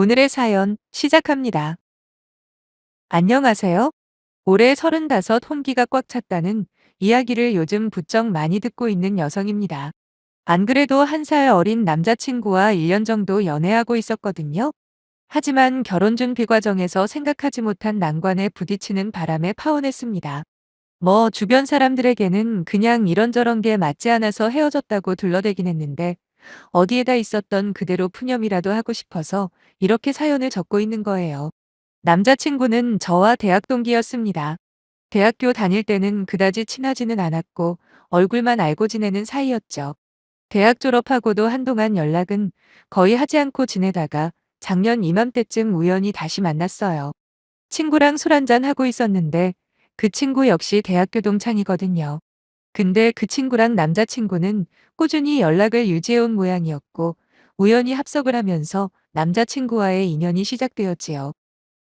오늘의 사연 시작합니다. 안녕하세요. 올해 35 혼기가 꽉 찼다는 이야기를 요즘 부쩍 많이 듣고 있는 여성입니다. 안 그래도 1살 어린 남자친구와 1년 정도 연애하고 있었거든요. 하지만 결혼 준비 과정에서 생각하지 못한 난관에 부딪히는 바람에 파혼했습니다. 주변 사람들에게는 그냥 이런저런 게 맞지 않아서 헤어졌다고 둘러대긴 했는데 어디에다 있었던 그대로 푸념이라도 하고 싶어서 이렇게 사연을 적고 있는 거예요. 남자친구는 저와 대학 동기였습니다. 대학교 다닐 때는 그다지 친하지는 않았고 얼굴만 알고 지내는 사이였죠. 대학 졸업하고도 한동안 연락은 거의 하지 않고 지내다가 작년 이맘때쯤 우연히 다시 만났어요. 친구랑 술 한잔 하고 있었는데 그 친구 역시 대학교 동창이거든요. 근데 그 친구랑 남자친구는 꾸준히 연락을 유지해온 모양이었고 우연히 합석을 하면서 남자친구와의 인연이 시작되었지요.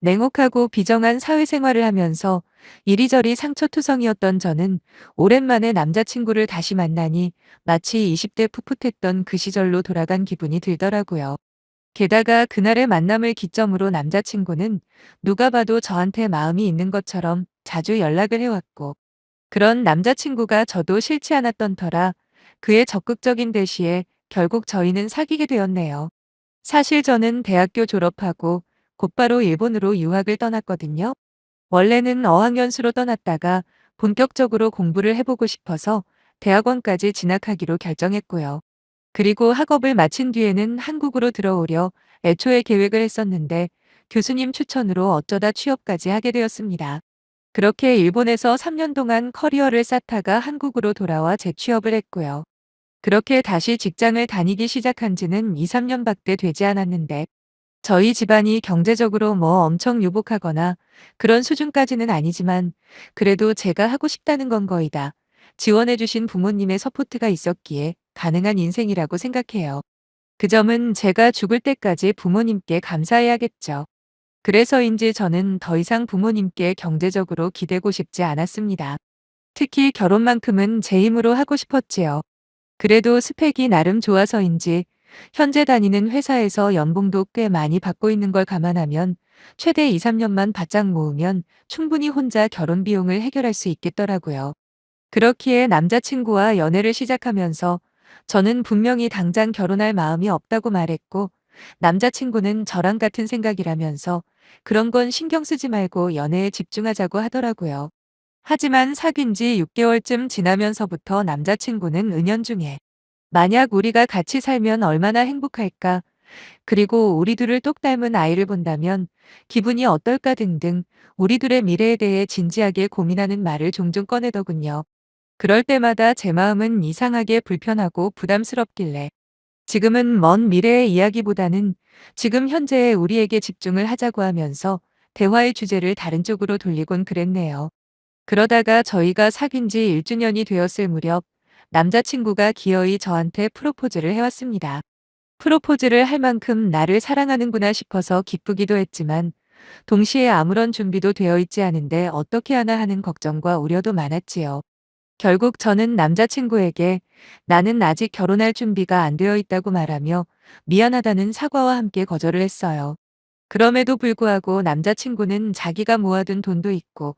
냉혹하고 비정한 사회생활을 하면서 이리저리 상처투성이었던 저는 오랜만에 남자친구를 다시 만나니 마치 20대 풋풋했던 그 시절로 돌아간 기분이 들더라고요. 게다가 그날의 만남을 기점으로 남자친구는 누가 봐도 저한테 마음이 있는 것처럼 자주 연락을 해왔고 그런 남자친구가 저도 싫지 않았던 터라 그의 적극적인 대시에 결국 저희는 사귀게 되었네요. 사실 저는 대학교 졸업하고 곧바로 일본으로 유학을 떠났거든요. 원래는 어학연수로 떠났다가 본격적으로 공부를 해보고 싶어서 대학원까지 진학하기로 결정했고요. 그리고 학업을 마친 뒤에는 한국으로 들어오려 애초에 계획을 했었는데 교수님 추천으로 어쩌다 취업까지 하게 되었습니다. 그렇게 일본에서 3년 동안 커리어를 쌓다가 한국으로 돌아와 재취업을 했고요. 그렇게 다시 직장을 다니기 시작한 지는 2, 3년밖에 되지 않았는데 저희 집안이 경제적으로 엄청 유복하거나 그런 수준까지는 아니지만 그래도 제가 하고 싶다는 건 거의 다 지원해 주신 부모님의 서포트가 있었기에 가능한 인생이라고 생각해요. 그 점은 제가 죽을 때까지 부모님께 감사해야겠죠. 그래서인지 저는 더 이상 부모님께 경제적으로 기대고 싶지 않았습니다. 특히 결혼만큼은 제 힘으로 하고 싶었지요. 그래도 스펙이 나름 좋아서인지 현재 다니는 회사에서 연봉도 꽤 많이 받고 있는 걸 감안하면 최대 2, 3년만 바짝 모으면 충분히 혼자 결혼 비용을 해결할 수 있겠더라고요. 그렇기에 남자친구와 연애를 시작하면서 저는 분명히 당장 결혼할 마음이 없다고 말했고 남자친구는 저랑 같은 생각이라면서 그런 건 신경 쓰지 말고 연애에 집중하자고 하더라고요. 하지만 사귄 지 6개월쯤 지나면서부터 남자친구는 은연중에 만약 우리가 같이 살면 얼마나 행복할까? 그리고 우리 둘을 똑 닮은 아이를 본다면 기분이 어떨까 등등 우리 둘의 미래에 대해 진지하게 고민하는 말을 종종 꺼내더군요. 그럴 때마다 제 마음은 이상하게 불편하고 부담스럽길래 지금은 먼 미래의 이야기보다는 지금 현재의 우리에게 집중을 하자고 하면서 대화의 주제를 다른 쪽으로 돌리곤 그랬네요. 그러다가 저희가 사귄 지 1주년이 되었을 무렵 남자친구가 기어이 저한테 프로포즈를 해왔습니다. 프로포즈를 할 만큼 나를 사랑하는구나 싶어서 기쁘기도 했지만 동시에 아무런 준비도 되어 있지 않은데 어떻게 하나 하는 걱정과 우려도 많았지요. 결국 저는 남자친구에게 나는 아직 결혼할 준비가 안 되어 있다고 말하며 미안하다는 사과와 함께 거절을 했어요. 그럼에도 불구하고 남자친구는 자기가 모아둔 돈도 있고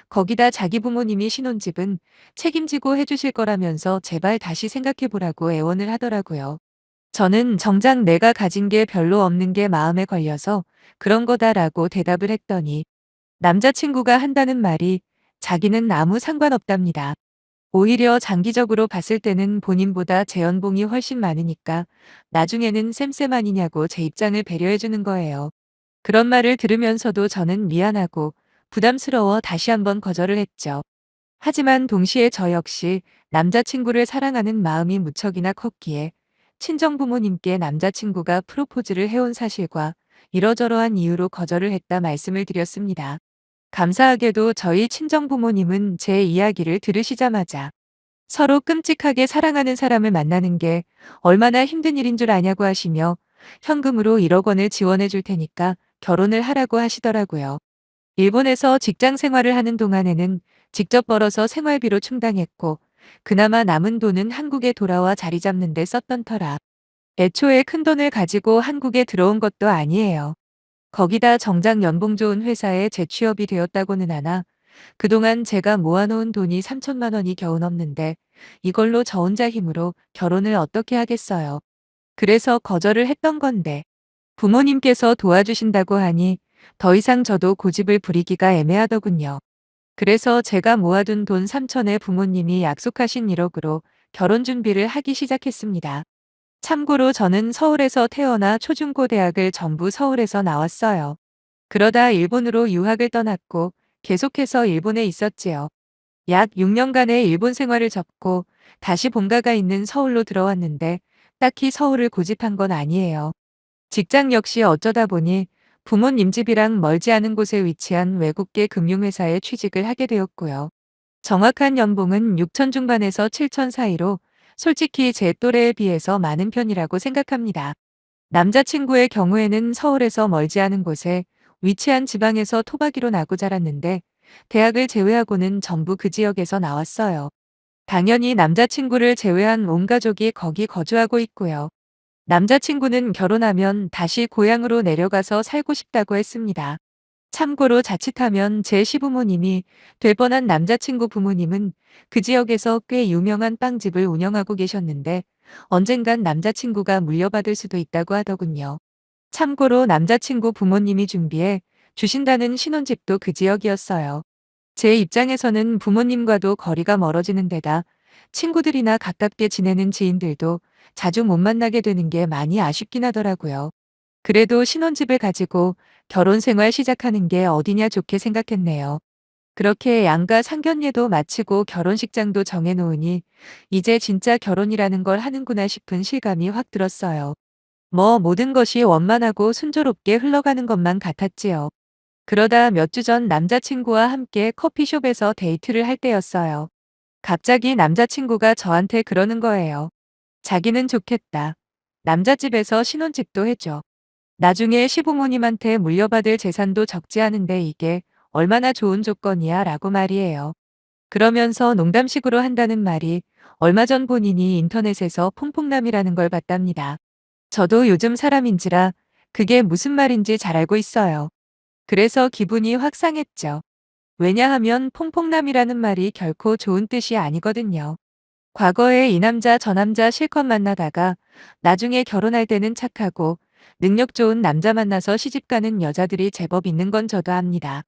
거기다 자기 부모님이 신혼집은 책임지고 해주실 거라면서 제발 다시 생각해보라고 애원을 하더라고요. 저는 정작 내가 가진 게 별로 없는 게 마음에 걸려서 그런 거다라고 대답을 했더니 남자친구가 한다는 말이 자기는 아무 상관없답니다. 오히려 장기적으로 봤을 때는 본인보다 제 연봉이 훨씬 많으니까 나중에는 쌤쌤 아니냐고 제 입장을 배려해주는 거예요. 그런 말을 들으면서도 저는 미안하고 부담스러워 다시 한번 거절을 했죠. 하지만 동시에 저 역시 남자친구를 사랑하는 마음이 무척이나 컸기에 친정 부모님께 남자친구가 프로포즈를 해온 사실과 이러저러한 이유로 거절을 했다 말씀을 드렸습니다. 감사하게도 저희 친정 부모님은 제 이야기를 들으시자마자 서로 끔찍하게 사랑하는 사람을 만나는 게 얼마나 힘든 일인 줄 아냐고 하시며 현금으로 1억 원을 지원해 줄 테니까 결혼을 하라고 하시더라고요. 일본에서 직장 생활을 하는 동안에는 직접 벌어서 생활비로 충당했고 그나마 남은 돈은 한국에 돌아와 자리 잡는 데 썼던 터라 애초에 큰돈을 가지고 한국에 들어온 것도 아니에요. 거기다 정작 연봉 좋은 회사에 재취업이 되었다고는 하나 그동안 제가 모아놓은 돈이 3천만 원이 겨우 넘는데 이걸로 저 혼자 힘으로 결혼을 어떻게 하겠어요. 그래서 거절을 했던 건데 부모님께서 도와주신다고 하니 더 이상 저도 고집을 부리기가 애매하더군요. 그래서 제가 모아둔 돈 3천에 부모님이 약속하신 1억으로 결혼 준비를 하기 시작했습니다. 참고로 저는 서울에서 태어나 초중고 대학을 전부 서울에서 나왔어요. 그러다 일본으로 유학을 떠났고 계속해서 일본에 있었지요. 약 6년간의 일본 생활을 접고 다시 본가가 있는 서울로 들어왔는데 딱히 서울을 고집한 건 아니에요. 직장 역시 어쩌다 보니 부모님 집이랑 멀지 않은 곳에 위치한 외국계 금융회사에 취직을 하게 되었고요. 정확한 연봉은 6천 중반에서 7천 사이로 솔직히 제 또래에 비해서 많은 편이라고 생각합니다. 남자친구의 경우에는 서울에서 멀지 않은 곳에 위치한 지방에서 토박이로 나고 자랐는데 대학을 제외하고는 전부 그 지역에서 나왔어요. 당연히 남자친구를 제외한 온 가족이 거기 거주하고 있고요. 남자친구는 결혼하면 다시 고향으로 내려가서 살고 싶다고 했습니다. 참고로 자칫하면 제 시부모님이 될 뻔한 남자친구 부모님은 그 지역에서 꽤 유명한 빵집을 운영하고 계셨는데 언젠간 남자친구가 물려받을 수도 있다고 하더군요. 참고로 남자친구 부모님이 준비해 주신다는 신혼집도 그 지역이었어요. 제 입장에서는 부모님과도 거리가 멀어지는 데다 친구들이나 가깝게 지내는 지인들도 자주 못 만나게 되는 게 많이 아쉽긴 하더라고요. 그래도 신혼집을 가지고 결혼 생활 시작하는 게 어디냐 좋게 생각했네요. 그렇게 양가 상견례도 마치고 결혼식장도 정해놓으니 이제 진짜 결혼이라는 걸 하는구나 싶은 실감이 확 들었어요. 뭐 모든 것이 원만하고 순조롭게 흘러가는 것만 같았지요. 그러다 몇 주 전 남자친구와 함께 커피숍에서 데이트를 할 때였어요. 갑자기 남자친구가 저한테 그러는 거예요. 자기는 좋겠다. 남자집에서 신혼집도 해줘. 나중에 시부모님한테 물려받을 재산도 적지 않은데 이게 얼마나 좋은 조건이야 라고 말이에요. 그러면서 농담식으로 한다는 말이 얼마 전 본인이 인터넷에서 퐁퐁남이라는 걸 봤답니다. 저도 요즘 사람인지라 그게 무슨 말인지 잘 알고 있어요. 그래서 기분이 확 상했죠. 왜냐하면 퐁퐁남이라는 말이 결코 좋은 뜻이 아니거든요. 과거에 이 남자 저 남자 실컷 만나다가 나중에 결혼할 때는 착하고 능력 좋은 남자 만나서 시집가는 여자들이 제법 있는 건 저도 압니다.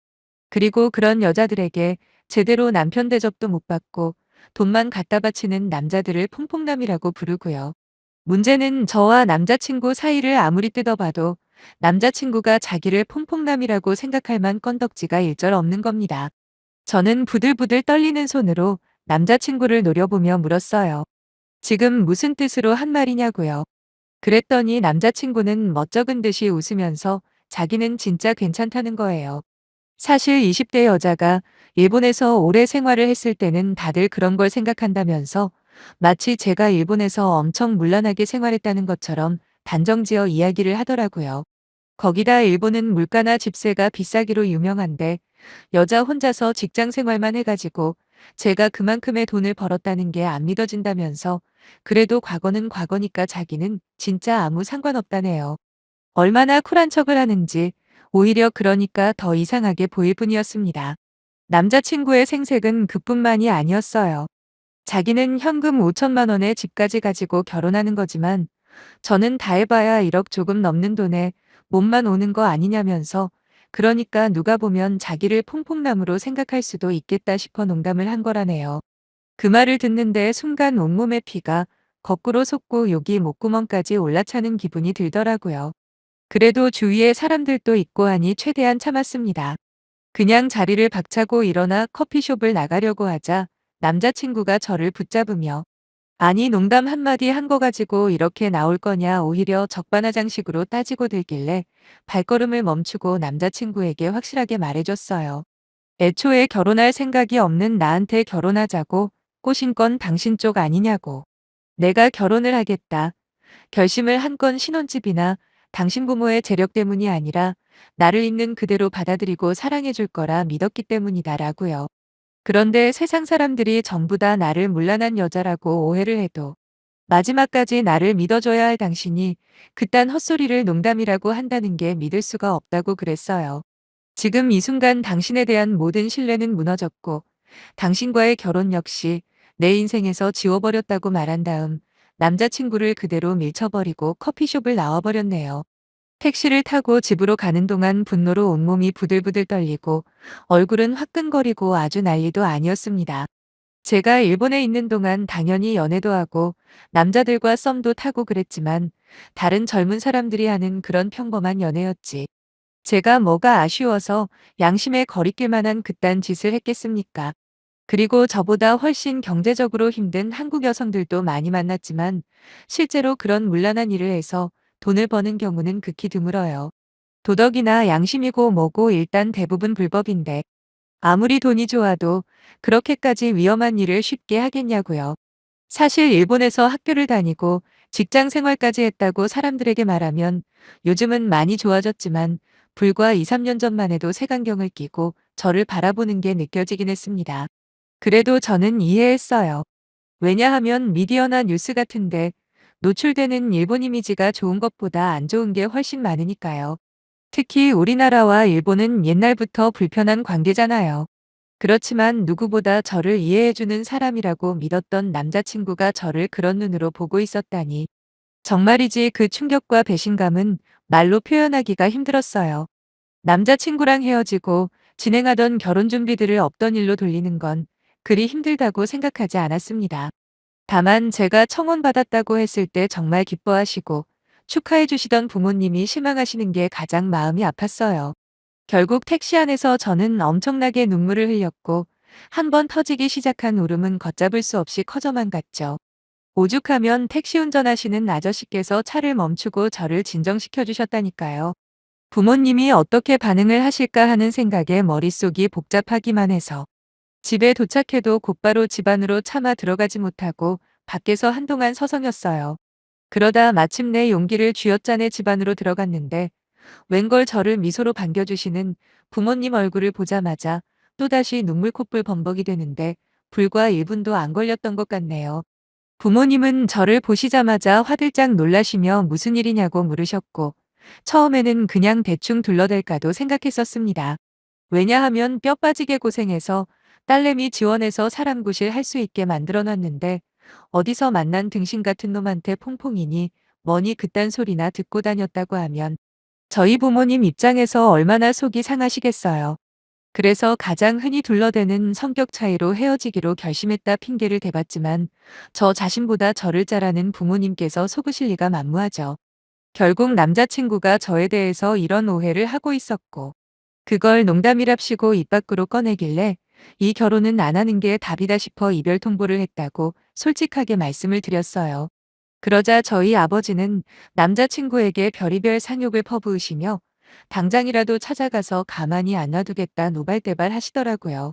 그리고 그런 여자들에게 제대로 남편 대접도 못 받고 돈만 갖다 바치는 남자들을 퐁퐁남이라고 부르고요. 문제는 저와 남자친구 사이를 아무리 뜯어봐도 남자친구가 자기를 퐁퐁남이라고 생각할 만 건덕지가 일절 없는 겁니다. 저는 부들부들 떨리는 손으로 남자친구를 노려보며 물었어요. 지금 무슨 뜻으로 한 말이냐고요. 그랬더니 남자친구는 멋쩍은 듯이 웃으면서 자기는 진짜 괜찮다는 거예요. 사실 20대 여자가 일본에서 오래 생활을 했을 때는 다들 그런 걸 생각한다면서 마치 제가 일본에서 엄청 문란하게 생활했다는 것처럼 단정지어 이야기를 하더라고요. 거기다 일본은 물가나 집세가 비싸기로 유명한데 여자 혼자서 직장 생활만 해가지고 제가 그만큼의 돈을 벌었다는 게 안 믿어진다면서 그래도 과거는 과거니까 자기는 진짜 아무 상관없다네요. 얼마나 쿨한 척을 하는지 오히려 그러니까 더 이상하게 보일 뿐이었습니다. 남자친구의 생색은 그뿐만이 아니었어요. 자기는 현금 5천만 원에 집까지 가지고 결혼하는 거지만 저는 다 해봐야 1억 조금 넘는 돈에 몸만 오는 거 아니냐면서 그러니까 누가 보면 자기를 퐁퐁남으로 생각할 수도 있겠다 싶어 농담을 한 거라네요. 그 말을 듣는데 순간 온몸에 피가 거꾸로 솟고 욕이 목구멍까지 올라차는 기분이 들더라고요. 그래도 주위에 사람들도 있고 하니 최대한 참았습니다. 그냥 자리를 박차고 일어나 커피숍을 나가려고 하자 남자친구가 저를 붙잡으며 아니 농담 한마디 한 거 가지고 이렇게 나올 거냐 오히려 적반하장식으로 따지고 들길래 발걸음을 멈추고 남자친구에게 확실하게 말해줬어요. 애초에 결혼할 생각이 없는 나한테 결혼하자고 꼬신 건 당신 쪽 아니냐고. 내가 결혼을 하겠다. 결심을 한 건 신혼집이나 당신 부모의 재력 때문이 아니라 나를 있는 그대로 받아들이고 사랑해 줄 거라 믿었기 때문이다라고요. 그런데 세상 사람들이 전부 다 나를 문란한 여자라고 오해를 해도 마지막까지 나를 믿어줘야 할 당신이 그딴 헛소리를 농담이라고 한다는 게 믿을 수가 없다고 그랬어요. 지금 이 순간 당신에 대한 모든 신뢰는 무너졌고 당신과의 결혼 역시 내 인생에서 지워버렸다고 말한 다음 남자친구를 그대로 밀쳐버리고 커피숍을 나와버렸네요. 택시를 타고 집으로 가는 동안 분노로 온몸이 부들부들 떨리고 얼굴은 화끈거리고 아주 난리도 아니었습니다. 제가 일본에 있는 동안 당연히 연애도 하고 남자들과 썸도 타고 그랬지만 다른 젊은 사람들이 하는 그런 평범한 연애였지. 제가 뭐가 아쉬워서 양심에 거리낄 만한 그딴 짓을 했겠습니까? 그리고 저보다 훨씬 경제적으로 힘든 한국 여성들도 많이 만났지만 실제로 그런 문란한 일을 해서 돈을 버는 경우는 극히 드물어요. 도덕이나 양심이고 뭐고 일단 대부분 불법인데 아무리 돈이 좋아도 그렇게까지 위험한 일을 쉽게 하겠냐고요. 사실 일본에서 학교를 다니고 직장 생활까지 했다고 사람들에게 말하면 요즘은 많이 좋아졌지만 불과 2, 3년 전만 해도 색안경을 끼고 저를 바라보는 게 느껴지긴 했습니다. 그래도 저는 이해했어요. 왜냐하면 미디어나 뉴스 같은데 노출되는 일본 이미지가 좋은 것보다 안 좋은 게 훨씬 많으니까요. 특히 우리나라와 일본은 옛날부터 불편한 관계잖아요. 그렇지만 누구보다 저를 이해해주는 사람이라고 믿었던 남자친구가 저를 그런 눈으로 보고 있었다니. 정말이지 그 충격과 배신감은 말로 표현하기가 힘들었어요. 남자친구랑 헤어지고 진행하던 결혼 준비들을 없던 일로 돌리는 건 그리 힘들다고 생각하지 않았습니다. 다만 제가 청혼받았다고 했을 때 정말 기뻐하시고 축하해 주시던 부모님이 실망하시는 게 가장 마음이 아팠어요. 결국 택시 안에서 저는 엄청나게 눈물을 흘렸고 한 번 터지기 시작한 울음은 걷잡을 수 없이 커져만 갔죠. 오죽하면 택시 운전하시는 아저씨께서 차를 멈추고 저를 진정시켜 주셨다니까요. 부모님이 어떻게 반응을 하실까 하는 생각에 머릿속이 복잡하기만 해서 집에 도착해도 곧바로 집 안으로 차마 들어가지 못하고 밖에서 한동안 서성였어요. 그러다 마침내 용기를 쥐어짜내 집 안으로 들어갔는데 웬걸 저를 미소로 반겨주시는 부모님 얼굴을 보자마자 또다시 눈물 콧불 범벅이 되는데 불과 1분도 안 걸렸던 것 같네요. 부모님은 저를 보시자마자 화들짝 놀라시며 무슨 일이냐고 물으셨고 처음에는 그냥 대충 둘러댈까도 생각했었습니다. 왜냐하면 뼈 빠지게 고생해서 딸내미 지원해서 사람 구실 할 수 있게 만들어 놨는데 어디서 만난 등신 같은 놈한테 퐁퐁이니 뭐니 그딴 소리나 듣고 다녔다고 하면 저희 부모님 입장에서 얼마나 속이 상하시겠어요. 그래서 가장 흔히 둘러대는 성격 차이로 헤어지기로 결심했다 핑계를 대봤지만 저 자신보다 저를 잘 아는 부모님께서 속으실 리가 만무하죠. 결국 남자친구가 저에 대해서 이런 오해를 하고 있었고 그걸 농담이랍시고 입 밖으로 꺼내길래 이 결혼은 안 하는 게 답이다 싶어 이별 통보를 했다고 솔직하게 말씀을 드렸어요. 그러자 저희 아버지는 남자친구에게 별의별 상욕을 퍼부으시며 당장이라도 찾아가서 가만히 안 놔두겠다 노발대발 하시더라고요.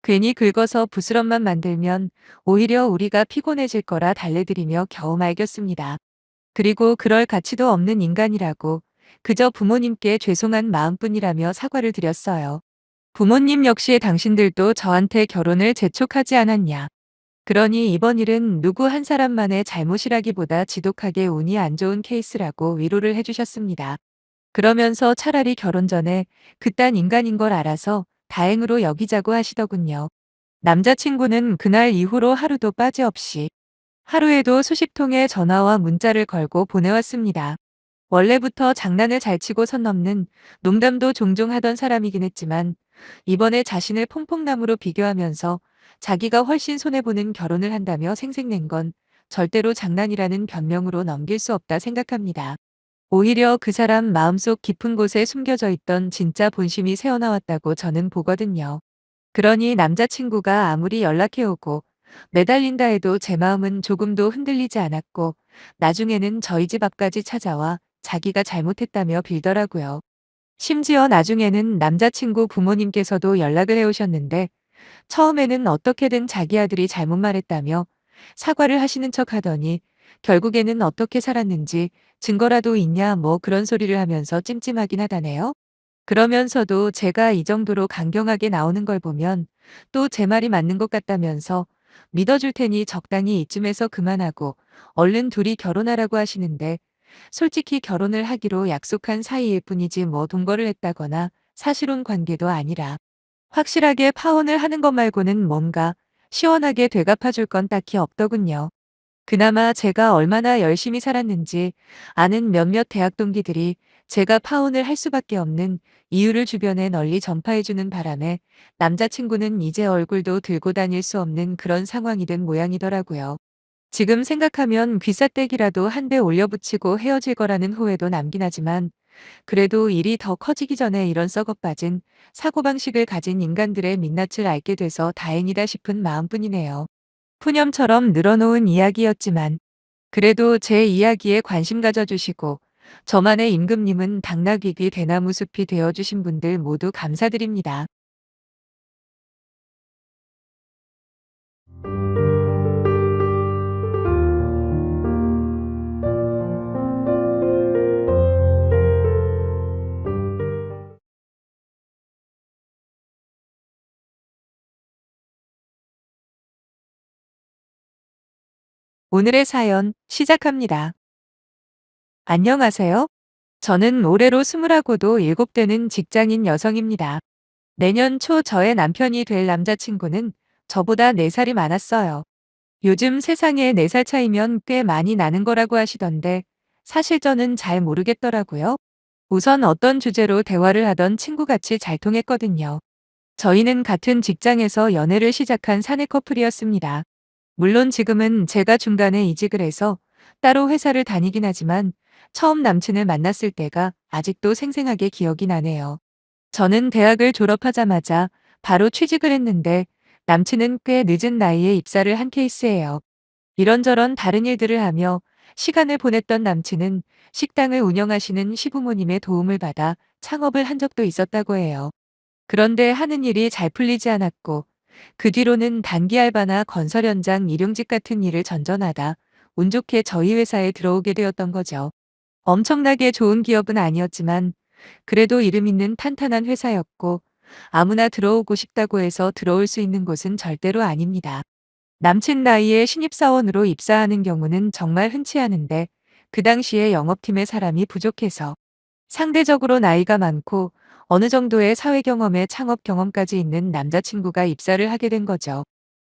괜히 긁어서 부스럼만 만들면 오히려 우리가 피곤해질 거라 달래드리며 겨우 말겼습니다. 그리고 그럴 가치도 없는 인간이라고 그저 부모님께 죄송한 마음뿐이라며 사과를 드렸어요. 부모님 역시 당신들도 저한테 결혼을 재촉하지 않았냐. 그러니 이번 일은 누구 한 사람만의 잘못이라기보다 지독하게 운이 안 좋은 케이스라고 위로를 해주셨습니다. 그러면서 차라리 결혼 전에 그딴 인간인 걸 알아서 다행으로 여기자고 하시더군요. 남자친구는 그날 이후로 하루도 빠지없이 하루에도 수십 통의 전화와 문자를 걸고 보내왔습니다. 원래부터 장난을 잘 치고 선 넘는 농담도 종종 하던 사람이긴 했지만 이번에 자신을 퐁퐁남으로 비교하면서 자기가 훨씬 손해보는 결혼을 한다며 생색낸 건 절대로 장난이라는 변명으로 넘길 수 없다 생각합니다. 오히려 그 사람 마음속 깊은 곳에 숨겨져 있던 진짜 본심이 새어나왔다고 저는 보거든요. 그러니 남자친구가 아무리 연락해오고 매달린다 해도 제 마음은 조금도 흔들리지 않았고 나중에는 저희 집 앞까지 찾아와 자기가 잘못했다며 빌더라고요. 심지어 나중에는 남자친구 부모님께서도 연락을 해오셨는데 처음에는 어떻게든 자기 아들이 잘못 말했다며 사과를 하시는 척 하더니 결국에는 어떻게 살았는지 증거라도 있냐 뭐 그런 소리를 하면서 찜찜하긴 하다네요. 그러면서도 제가 이 정도로 강경하게 나오는 걸 보면 또 제 말이 맞는 것 같다면서 믿어줄 테니 적당히 이쯤에서 그만하고 얼른 둘이 결혼하라고 하시는데 솔직히 결혼을 하기로 약속한 사이일 뿐이지 뭐 동거를 했다거나 사실혼 관계도 아니라 확실하게 파혼을 하는 것 말고는 뭔가 시원하게 되갚아줄 건 딱히 없더군요. 그나마 제가 얼마나 열심히 살았는지 아는 몇몇 대학 동기들이 제가 파혼을 할 수밖에 없는 이유를 주변에 널리 전파해주는 바람에 남자친구는 이제 얼굴도 들고 다닐 수 없는 그런 상황이 된 모양이더라고요. 지금 생각하면 귀싸대기라도 한 대 올려붙이고 헤어질 거라는 후회도 남긴 하지만 그래도 일이 더 커지기 전에 이런 썩어빠진 사고방식을 가진 인간들의 민낯을 알게 돼서 다행이다 싶은 마음뿐이네요. 푸념처럼 늘어놓은 이야기였지만 그래도 제 이야기에 관심 가져주시고 저만의 임금님은 당나귀귀 대나무 숲이 되어주신 분들 모두 감사드립니다. 오늘의 사연 시작합니다. 안녕하세요. 저는 올해로 스물하고도 일곱 되는 직장인 여성입니다. 내년 초 저의 남편이 될 남자친구는 저보다 4살이 많았어요. 요즘 세상에 4살 차이면 꽤 많이 나는 거라고 하시던데 사실 저는 잘 모르겠더라고요. 우선 어떤 주제로 대화를 하던 친구같이 잘 통했거든요. 저희는 같은 직장에서 연애를 시작한 사내 커플이었습니다. 물론 지금은 제가 중간에 이직을 해서 따로 회사를 다니긴 하지만 처음 남친을 만났을 때가 아직도 생생하게 기억이 나네요. 저는 대학을 졸업하자마자 바로 취직을 했는데 남친은 꽤 늦은 나이에 입사를 한 케이스예요. 이런저런 다른 일들을 하며 시간을 보냈던 남친은 식당을 운영하시는 시부모님의 도움을 받아 창업을 한 적도 있었다고 해요. 그런데 하는 일이 잘 풀리지 않았고 그 뒤로는 단기 알바나 건설 현장 일용직 같은 일을 전전하다 운 좋게 저희 회사에 들어오게 되었던 거죠. 엄청나게 좋은 기업은 아니었지만 그래도 이름 있는 탄탄한 회사였고 아무나 들어오고 싶다고 해서 들어올 수 있는 곳은 절대로 아닙니다. 남친 나이에 신입사원으로 입사하는 경우는 정말 흔치 않은데 그 당시에 영업팀에 사람이 부족해서 상대적으로 나이가 많고 어느 정도의 사회 경험에 창업 경험까지 있는 남자친구가 입사를 하게 된 거죠.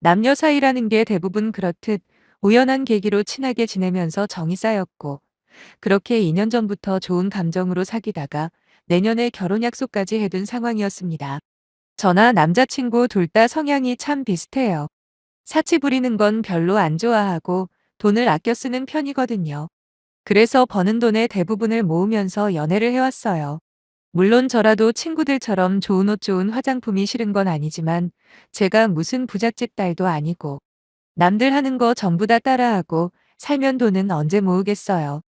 남녀 사이라는 게 대부분 그렇듯 우연한 계기로 친하게 지내면서 정이 쌓였고 그렇게 2년 전부터 좋은 감정으로 사귀다가 내년에 결혼 약속까지 해둔 상황이었습니다. 저나 남자친구 둘 다 성향이 참 비슷해요. 사치 부리는 건 별로 안 좋아하고 돈을 아껴 쓰는 편이거든요. 그래서 버는 돈의 대부분을 모으면서 연애를 해왔어요. 물론 저라도 친구들처럼 좋은 옷 좋은 화장품이 싫은 건 아니지만 제가 무슨 부잣집 딸도 아니고 남들 하는 거 전부 다 따라하고 살면 돈은 언제 모으겠어요.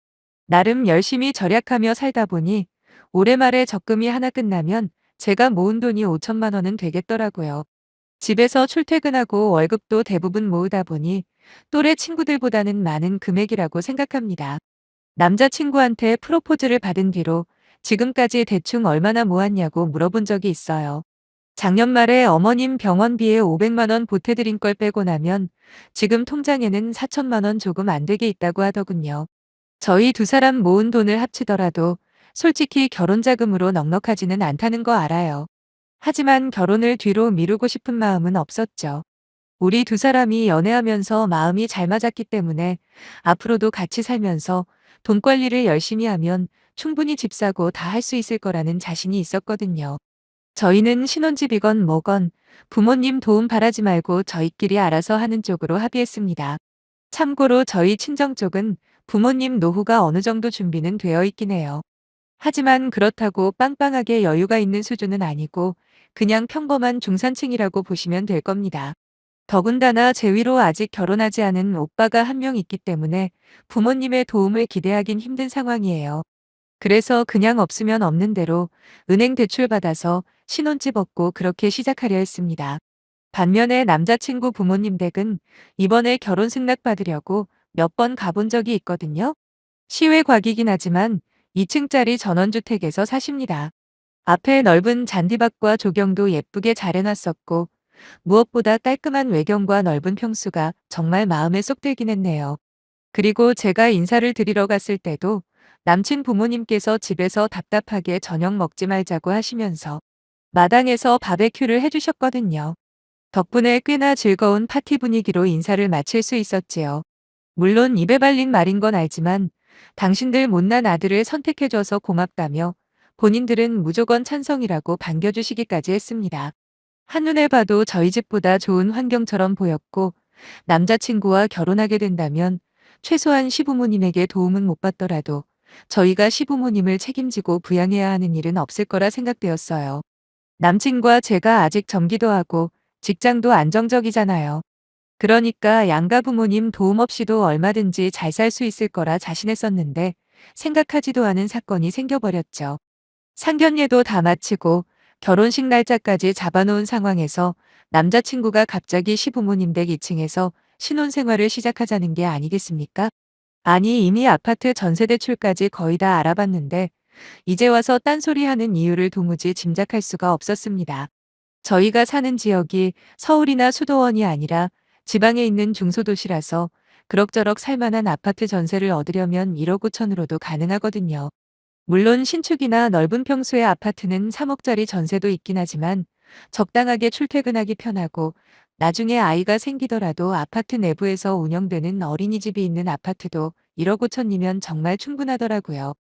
나름 열심히 절약하며 살다 보니 올해 말에 적금이 하나 끝나면 제가 모은 돈이 5천만 원은 되겠더라고요. 집에서 출퇴근하고 월급도 대부분 모으다 보니 또래 친구들보다는 많은 금액이라고 생각합니다. 남자친구한테 프로포즈를 받은 뒤로 지금까지 대충 얼마나 모았냐고 물어본 적이 있어요. 작년 말에 어머님 병원비에 500만 원 보태드린 걸 빼고 나면 지금 통장에는 4천만 원 조금 안 되게 있다고 하더군요. 저희 두 사람 모은 돈을 합치더라도 솔직히 결혼 자금으로 넉넉하지는 않다는 거 알아요. 하지만 결혼을 뒤로 미루고 싶은 마음은 없었죠. 우리 두 사람이 연애하면서 마음이 잘 맞았기 때문에 앞으로도 같이 살면서 돈 관리를 열심히 하면 충분히 집 사고 다 할 수 있을 거라는 자신이 있었거든요. 저희는 신혼집이건 뭐건 부모님 도움 바라지 말고 저희끼리 알아서 하는 쪽으로 합의했습니다. 참고로 저희 친정 쪽은 부모님 노후가 어느 정도 준비는 되어 있긴 해요. 하지만 그렇다고 빵빵하게 여유가 있는 수준은 아니고 그냥 평범한 중산층이라고 보시면 될 겁니다. 더군다나 제 위로 아직 결혼하지 않은 오빠가 한 명 있기 때문에 부모님의 도움을 기대하긴 힘든 상황이에요. 그래서 그냥 없으면 없는 대로 은행 대출 받아서 신혼집 얻고 그렇게 시작하려 했습니다. 반면에 남자친구 부모님 댁은 이번에 결혼 승낙 받으려고 몇 번 가본 적이 있거든요. 시외 곽이긴 하지만 2층짜리 전원주택에서 사십니다. 앞에 넓은 잔디밭과 조경도 예쁘게 잘 해놨었고 무엇보다 깔끔한 외경과 넓은 평수가 정말 마음에 쏙 들긴 했네요. 그리고 제가 인사를 드리러 갔을 때도 남친 부모님께서 집에서 답답하게 저녁 먹지 말자고 하시면서 마당에서 바베큐를 해주셨거든요. 덕분에 꽤나 즐거운 파티 분위기로 인사를 마칠 수 있었지요. 물론 입에 발린 말인 건 알지만 당신들 못난 아들을 선택해줘서 고맙다며 본인들은 무조건 찬성이라고 반겨주시기까지 했습니다. 한눈에 봐도 저희 집보다 좋은 환경처럼 보였고 남자친구와 결혼하게 된다면 최소한 시부모님에게 도움은 못 받더라도 저희가 시부모님을 책임지고 부양해야 하는 일은 없을 거라 생각되었어요. 남친과 제가 아직 정기도 하고 직장도 안정적이잖아요. 그러니까 양가 부모님 도움 없이도 얼마든지 잘 살 수 있을 거라 자신했었는데 생각하지도 않은 사건이 생겨버렸죠. 상견례도 다 마치고 결혼식 날짜까지 잡아놓은 상황에서 남자친구가 갑자기 시부모님 댁 2층에서 신혼생활을 시작하자는 게 아니겠습니까? 아니 이미 아파트 전세대출까지 거의 다 알아봤는데 이제 와서 딴소리하는 이유를 도무지 짐작할 수가 없었습니다. 저희가 사는 지역이 서울이나 수도원이 아니라 지방에 있는 중소도시라서 그럭저럭 살만한 아파트 전세를 얻으려면 1억 5천으로도 가능하거든요. 물론 신축이나 넓은 평수의 아파트는 3억짜리 전세도 있긴 하지만 적당하게 출퇴근하기 편하고 나중에 아이가 생기더라도 아파트 내부에서 운영되는 어린이집이 있는 아파트도 1억 5천이면 정말 충분하더라고요.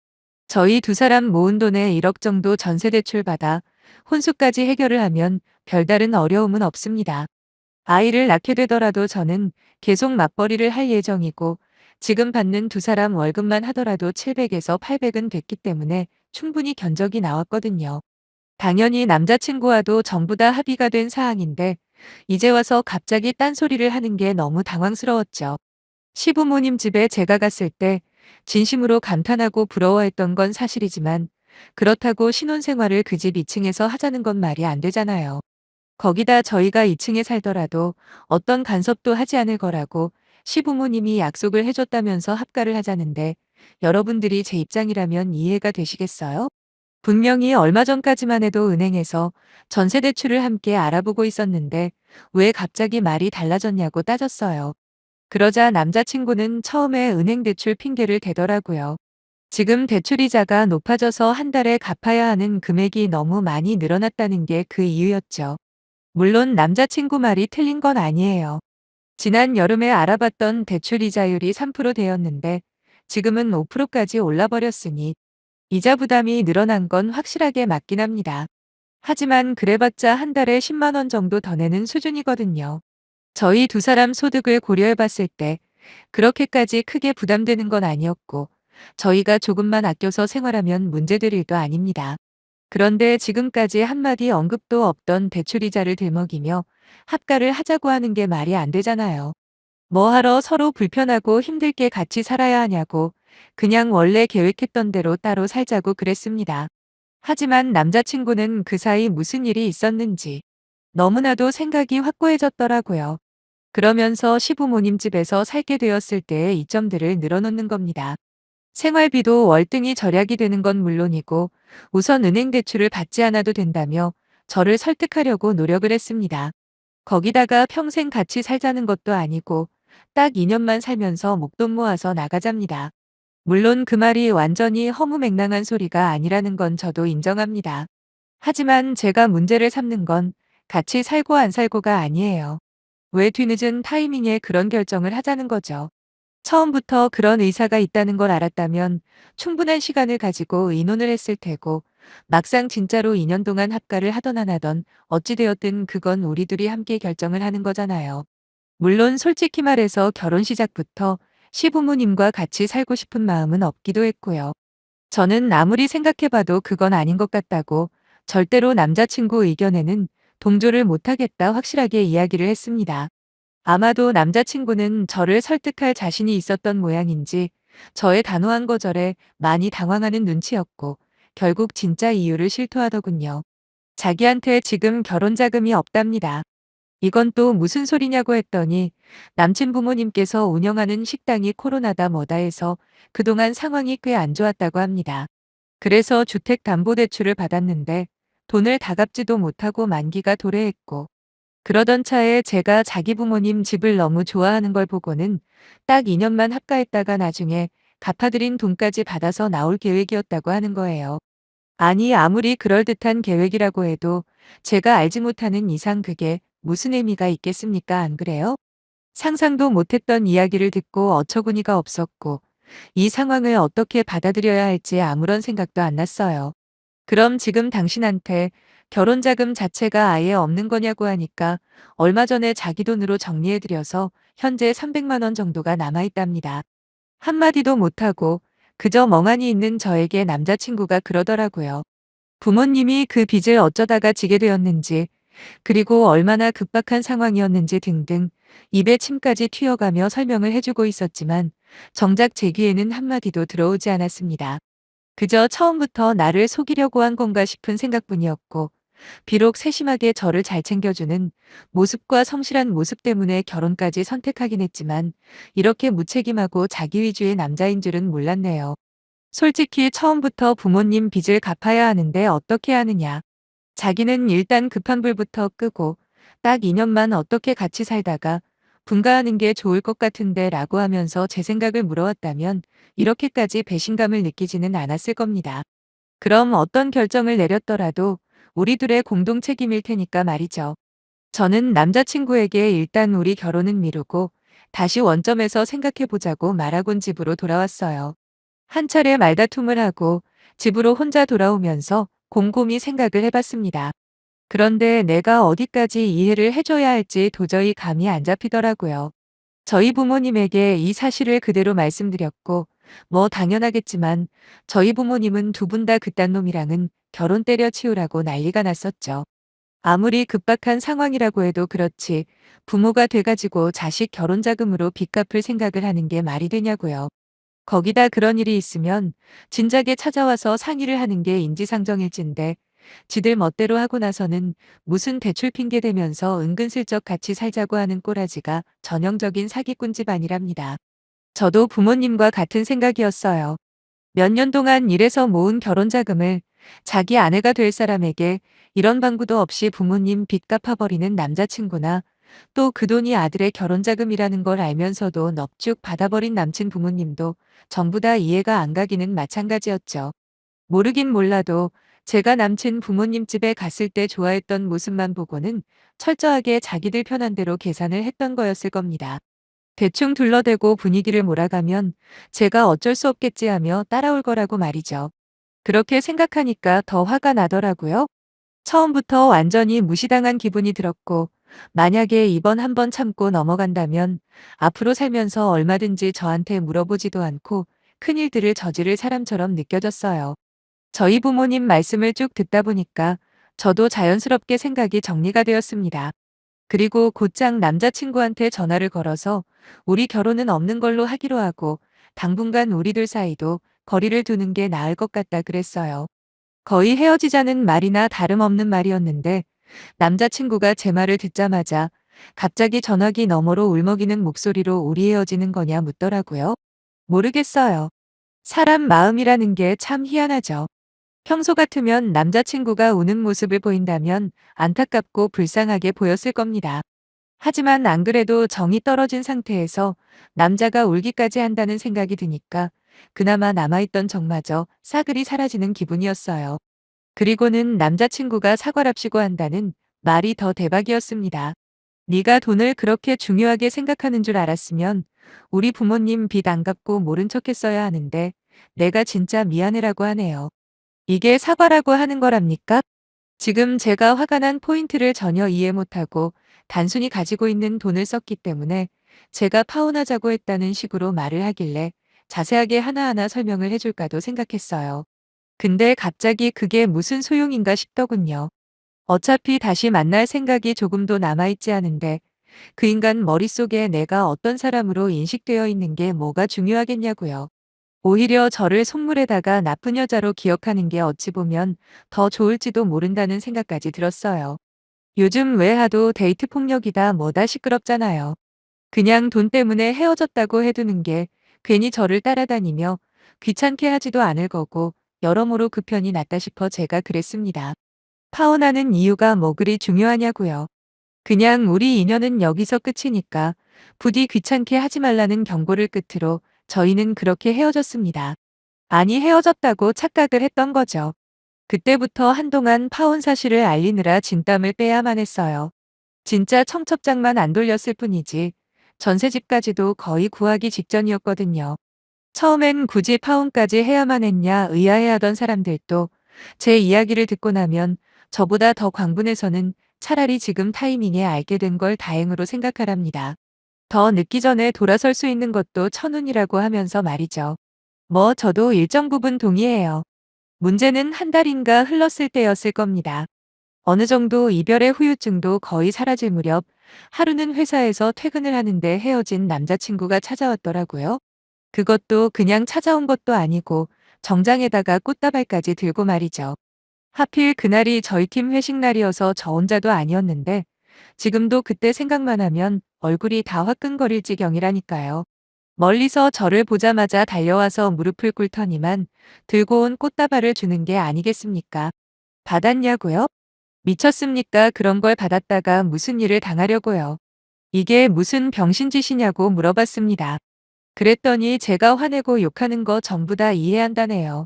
저희 두 사람 모은 돈에 1억 정도 전세 대출 받아 혼수까지 해결을 하면 별다른 어려움은 없습니다. 아이를 낳게 되더라도 저는 계속 맞벌이를 할 예정이고 지금 받는 두 사람 월급만 하더라도 700에서 800은 됐기 때문에 충분히 견적이 나왔거든요. 당연히 남자친구와도 전부 다 합의가 된 사항인데 이제 와서 갑자기 딴소리를 하는 게 너무 당황스러웠죠. 시부모님 집에 제가 갔을 때 진심으로 감탄하고 부러워했던 건 사실이지만 그렇다고 신혼생활을 그 집 2층에서 하자는 건 말이 안 되잖아요. 거기다 저희가 2층에 살더라도 어떤 간섭도 하지 않을 거라고 시부모님이 약속을 해줬다면서 합가를 하자는데 여러분들이 제 입장이라면 이해가 되시겠어요? 분명히 얼마 전까지만 해도 은행에서 전세 대출을 함께 알아보고 있었는데 왜 갑자기 말이 달라졌냐고 따졌어요. 그러자 남자친구는 처음에 은행 대출 핑계를 대더라고요. 지금 대출이자가 높아져서 한 달에 갚아야 하는 금액이 너무 많이 늘어났다는 게 그 이유였죠. 물론 남자친구 말이 틀린 건 아니에요. 지난 여름에 알아봤던 대출 이자율이 3%대였는데 지금은 5%까지 올라버렸으니 이자 부담이 늘어난 건 확실하게 맞긴 합니다. 하지만 그래봤자 한 달에 10만 원 정도 더 내는 수준이거든요. 저희 두 사람 소득을 고려해 봤을 때 그렇게까지 크게 부담되는 건 아니었고 저희가 조금만 아껴서 생활하면 문제될 일도 아닙니다. 그런데 지금까지 한마디 언급도 없던 대출이자를 들먹이며 합가를 하자고 하는 게 말이 안 되잖아요. 뭐하러 서로 불편하고 힘들게 같이 살아야 하냐고 그냥 원래 계획했던 대로 따로 살자고 그랬습니다. 하지만 남자친구는 그 사이 무슨 일이 있었는지 너무나도 생각이 확고해졌더라고요. 그러면서 시부모님 집에서 살게 되었을 때의 이점들을 늘어놓는 겁니다. 생활비도 월등히 절약이 되는 건 물론이고 우선 은행 대출을 받지 않아도 된다며 저를 설득하려고 노력을 했습니다. 거기다가 평생 같이 살자는 것도 아니고 딱 2년만 살면서 목돈 모아서 나가잡니다. 물론 그 말이 완전히 허무맹랑한 소리가 아니라는 건 저도 인정합니다. 하지만 제가 문제를 삼는 건 같이 살고 안 살고가 아니에요. 왜 뒤늦은 타이밍에 그런 결정을 하자는 거죠. 처음부터 그런 의사가 있다는 걸 알았다면 충분한 시간을 가지고 의논을 했을 테고 막상 진짜로 2년 동안 합가를 하던 안 하던 어찌되었든 그건 우리 둘이 함께 결정을 하는 거잖아요. 물론 솔직히 말해서 결혼 시작부터 시부모님과 같이 살고 싶은 마음은 없기도 했고요. 저는 아무리 생각해봐도 그건 아닌 것 같다고 절대로 남자친구 의견에는 동조를 못하겠다 확실하게 이야기를 했습니다. 아마도 남자친구는 저를 설득할 자신이 있었던 모양인지 저의 단호한 거절에 많이 당황하는 눈치였고 결국 진짜 이유를 실토하더군요. 자기한테 지금 결혼 자금이 없답니다. 이건 또 무슨 소리냐고 했더니 남친 부모님께서 운영하는 식당이 코로나다 뭐다 해서 그동안 상황이 꽤 안 좋았다고 합니다. 그래서 주택담보대출을 받았는데 돈을 다 갚지도 못하고 만기가 도래했고 그러던 차에 제가 자기 부모님 집을 너무 좋아하는 걸 보고는 딱 2년만 합가했다가 나중에 갚아드린 돈까지 받아서 나올 계획이었다고 하는 거예요. 아니, 아무리 그럴듯한 계획이라고 해도 제가 알지 못하는 이상 그게 무슨 의미가 있겠습니까? 안 그래요? 상상도 못했던 이야기를 듣고 어처구니가 없었고, 이 상황을 어떻게 받아들여야 할지 아무런 생각도 안 났어요. 그럼 지금 당신한테 결혼 자금 자체가 아예 없는 거냐고 하니까 얼마 전에 자기 돈으로 정리해드려서 현재 300만 원 정도가 남아있답니다. 한마디도 못하고 그저 멍하니 있는 저에게 남자친구가 그러더라고요. 부모님이 그 빚을 어쩌다가 지게 되었는지, 그리고 얼마나 급박한 상황이었는지 등등 입에 침까지 튀어가며 설명을 해주고 있었지만 정작 제 귀에는 한마디도 들어오지 않았습니다. 그저 처음부터 나를 속이려고 한 건가 싶은 생각뿐이었고, 비록 세심하게 저를 잘 챙겨주는 모습과 성실한 모습 때문에 결혼까지 선택하긴 했지만 이렇게 무책임하고 자기 위주의 남자인 줄은 몰랐네요. 솔직히 처음부터 부모님 빚을 갚아야 하는데 어떻게 하느냐. 자기는 일단 급한 불부터 끄고 딱 2년만 어떻게 같이 살다가 분가하는 게 좋을 것 같은데 라고 하면서 제 생각을 물어왔다면 이렇게까지 배신감을 느끼지는 않았을 겁니다. 그럼 어떤 결정을 내렸더라도 우리 둘의 공동 책임일 테니까 말이죠. 저는 남자친구에게 일단 우리 결혼은 미루고 다시 원점에서 생각해보자고 말하곤 집으로 돌아왔어요. 한 차례 말다툼을 하고 집으로 혼자 돌아오면서 곰곰이 생각을 해봤습니다. 그런데 내가 어디까지 이해를 해줘야 할지 도저히 감이 안 잡히더라고요. 저희 부모님에게 이 사실을 그대로 말씀드렸고, 뭐 당연하겠지만 저희 부모님은 두 분 다 그딴 놈이랑은 결혼 때려치우라고 난리가 났었죠. 아무리 급박한 상황이라고 해도 그렇지 부모가 돼가지고 자식 결혼 자금으로 빚 갚을 생각을 하는 게 말이 되냐고요. 거기다 그런 일이 있으면 진작에 찾아와서 상의를 하는 게 인지상정일진데 지들 멋대로 하고 나서는 무슨 대출 핑계 대면서 은근슬쩍 같이 살자고 하는 꼬라지가 전형적인 사기꾼 집안이랍니다. 저도 부모님과 같은 생각이었어요. 몇 년 동안 일해서 모은 결혼 자금을 자기 아내가 될 사람에게 이런 방구도 없이 부모님 빚 갚아버리는 남자친구나 또 그 돈이 아들의 결혼 자금이라는 걸 알면서도 넙죽 받아버린 남친 부모님도 전부 다 이해가 안 가기는 마찬가지였죠. 모르긴 몰라도 제가 남친 부모님 집에 갔을 때 좋아했던 모습만 보고는 철저하게 자기들 편한 대로 계산을 했던 거였을 겁니다. 대충 둘러대고 분위기를 몰아가면 제가 어쩔 수 없겠지 하며 따라올 거라고 말이죠. 그렇게 생각하니까 더 화가 나더라고요. 처음부터 완전히 무시당한 기분이 들었고, 만약에 이번 한번 참고 넘어간다면 앞으로 살면서 얼마든지 저한테 물어보지도 않고 큰일들을 저지를 사람처럼 느껴졌어요. 저희 부모님 말씀을 쭉 듣다 보니까 저도 자연스럽게 생각이 정리가 되었습니다. 그리고 곧장 남자친구한테 전화를 걸어서 우리 결혼은 없는 걸로 하기로 하고 당분간 우리들 사이도 거리를 두는 게 나을 것 같다 그랬어요. 거의 헤어지자는 말이나 다름없는 말이었는데 남자친구가 제 말을 듣자마자 갑자기 전화기 너머로 울먹이는 목소리로 우리 헤어지는 거냐 묻더라고요. 모르겠어요. 사람 마음이라는 게 참 희한하죠. 평소 같으면 남자친구가 우는 모습을 보인다면 안타깝고 불쌍하게 보였을 겁니다. 하지만 안 그래도 정이 떨어진 상태에서 남자가 울기까지 한다는 생각이 드니까 그나마 남아있던 정마저 싸그리 사라지는 기분이었어요. 그리고는 남자친구가 사과랍시고 한다는 말이 더 대박이었습니다. 네가 돈을 그렇게 중요하게 생각하는 줄 알았으면 우리 부모님 빚 안 갚고 모른 척했어야 하는데 내가 진짜 미안해라고 하네요. 이게 사과라고 하는 거랍니까? 지금 제가 화가 난 포인트를 전혀 이해 못하고 단순히 가지고 있는 돈을 썼기 때문에 제가 파혼하자고 했다는 식으로 말을 하길래 자세하게 하나하나 설명을 해줄까도 생각했어요. 근데 갑자기 그게 무슨 소용인가 싶더군요. 어차피 다시 만날 생각이 조금도 남아있지 않은데 그 인간 머릿속에 내가 어떤 사람으로 인식되어 있는 게 뭐가 중요하겠냐고요. 오히려 저를 속물에다가 나쁜 여자로 기억하는 게 어찌 보면 더 좋을지도 모른다는 생각까지 들었어요. 요즘 왜 하도 데이트 폭력이다 뭐다 시끄럽잖아요. 그냥 돈 때문에 헤어졌다고 해두는 게 괜히 저를 따라다니며 귀찮게 하지도 않을 거고 여러모로 그 편이 낫다 싶어 제가 그랬습니다. 파혼하는 이유가 뭐 그리 중요하냐고요. 그냥 우리 인연은 여기서 끝이니까 부디 귀찮게 하지 말라는 경고를 끝으로 저희는 그렇게 헤어졌습니다. 아니 헤어졌다고 착각을 했던 거죠. 그때부터 한동안 파혼 사실을 알리느라 진땀을 빼야만 했어요. 진짜 청첩장만 안 돌렸을 뿐이지 전셋집까지도 거의 구하기 직전이었거든요. 처음엔 굳이 파혼까지 해야만 했냐 의아해하던 사람들도 제 이야기를 듣고 나면 저보다 더 광분해서는 차라리 지금 타이밍에 알게 된 걸 다행으로 생각하랍니다. 더 늦기 전에 돌아설 수 있는 것도 천운이라고 하면서 말이죠. 뭐 저도 일정 부분 동의해요. 문제는 한 달인가 흘렀을 때였을 겁니다. 어느 정도 이별의 후유증도 거의 사라질 무렵 하루는 회사에서 퇴근을 하는데 헤어진 남자친구가 찾아왔더라고요. 그것도 그냥 찾아온 것도 아니고 정장에다가 꽃다발까지 들고 말이죠. 하필 그날이 저희 팀 회식 날이어서 저 혼자도 아니었는데 지금도 그때 생각만 하면 얼굴이 다 화끈거릴 지경이라니까요. 멀리서 저를 보자마자 달려와서 무릎을 꿇더니만 들고 온 꽃다발을 주는 게 아니겠습니까? 받았냐고요? 미쳤습니까? 그런 걸 받았다가 무슨 일을 당하려고요. 이게 무슨 병신짓이냐고 물어봤습니다. 그랬더니 제가 화내고 욕하는 거 전부 다 이해한다네요.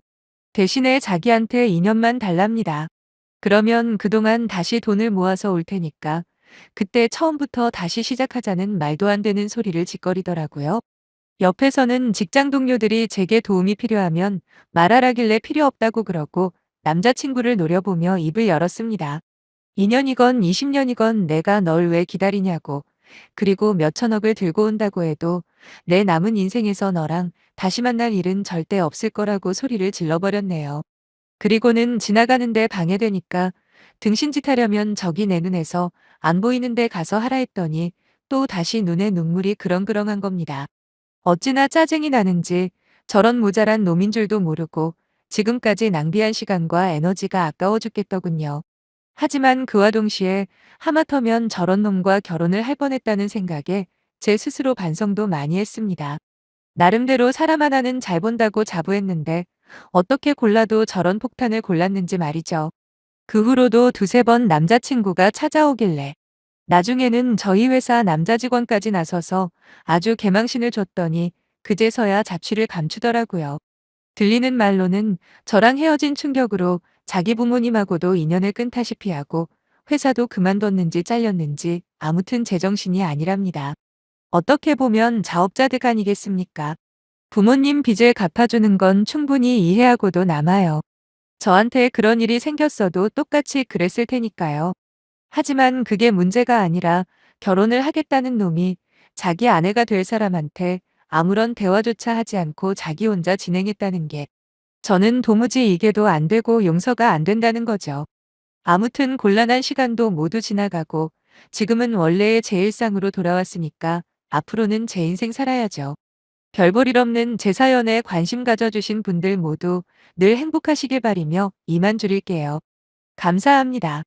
대신에 자기한테 2년만 달랍니다. 그러면 그동안 다시 돈을 모아서 올 테니까 그때 처음부터 다시 시작하자는 말도 안 되는 소리를 짓거리더라고요. 옆에서는 직장 동료들이 제게 도움이 필요하면 말하라길래 필요 없다고 그러고 남자친구를 노려보며 입을 열었습니다. 2년이건 20년이건 내가 널 왜 기다리냐고. 그리고 몇 천억을 들고 온다고 해도 내 남은 인생에서 너랑 다시 만날 일은 절대 없을 거라고 소리를 질러버렸네요. 그리고는 지나가는데 방해되니까 등신짓 하려면 저기 내 눈에서 안 보이는데 가서 하라 했더니 또 다시 눈에 눈물이 그렁그렁한 겁니다. 어찌나 짜증이 나는지 저런 모자란 놈인 줄도 모르고 지금까지 낭비한 시간과 에너지가 아까워 죽겠더군요. 하지만 그와 동시에 하마터면 저런 놈과 결혼을 할 뻔했다는 생각에 제 스스로 반성도 많이 했습니다. 나름대로 사람 하나는 잘 본다고 자부했는데 어떻게 골라도 저런 폭탄을 골랐는지 말이죠. 그 후로도 두세 번 남자친구가 찾아오길래 나중에는 저희 회사 남자 직원까지 나서서 아주 개망신을 줬더니 그제서야 자취를 감추더라고요. 들리는 말로는 저랑 헤어진 충격으로 자기 부모님하고도 인연을 끊다시피 하고 회사도 그만뒀는지 잘렸는지 아무튼 제정신이 아니랍니다. 어떻게 보면 자업자득 아니겠습니까? 부모님 빚을 갚아주는 건 충분히 이해하고도 남아요. 저한테 그런 일이 생겼어도 똑같이 그랬을 테니까요. 하지만 그게 문제가 아니라 결혼을 하겠다는 놈이 자기 아내가 될 사람한테 아무런 대화조차 하지 않고 자기 혼자 진행했다는 게 저는 도무지 이게도 안 되고 용서가 안 된다는 거죠. 아무튼 곤란한 시간도 모두 지나가고 지금은 원래의 제 일상으로 돌아왔으니까 앞으로는 제 인생 살아야죠. 별 볼 일 없는 제 사연에 관심 가져주신 분들 모두 늘 행복하시길 바리며 이만 줄일게요. 감사합니다.